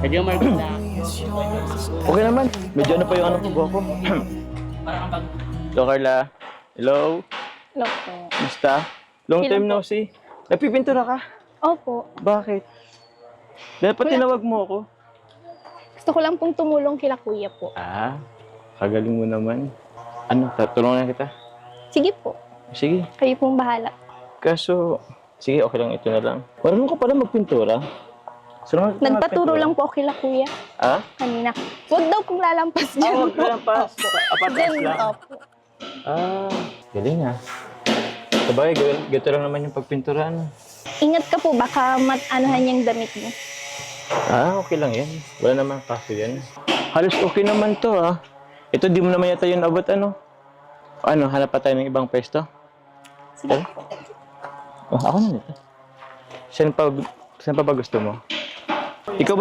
Medyo margula. Okay naman. Medyo ano pa yung ano ko, buhok ko. Hello, Carla. Hello. Hello po. Kumusta? Long Hello time po. no see. Nagpipintura ka? Opo. Bakit? Dapat tinawag mo ako. Gusto ko lang pong tumulong kila kuya po. Ah, kagaling mo naman. Ano, tulungan na kita? Sige po. Sige. Kayo pong bahala. Kaso, sige, okay lang ito na lang. Marunong ka pala magpintura? Nagpaturo lang po kila kuya Ah? kanina. Huwag daw pong lalampas dyan. Huwag ka lang pa. Apat Dyan, lang. opo. Ah, galing ah. Sabay, ganito lang naman yung pagpintura. Ano? Ingat ka po, baka mat-anuhan yung damit mo. Ah, okay lang yan. Wala naman kaso yan. Halos okay naman to ah. Ito, di mo naman yata yun abot ano. Ano, hanap pa tayo ng ibang pwesto? Sige. Oh, ako na nito. Saan pa ba gusto mo? Ikaw ba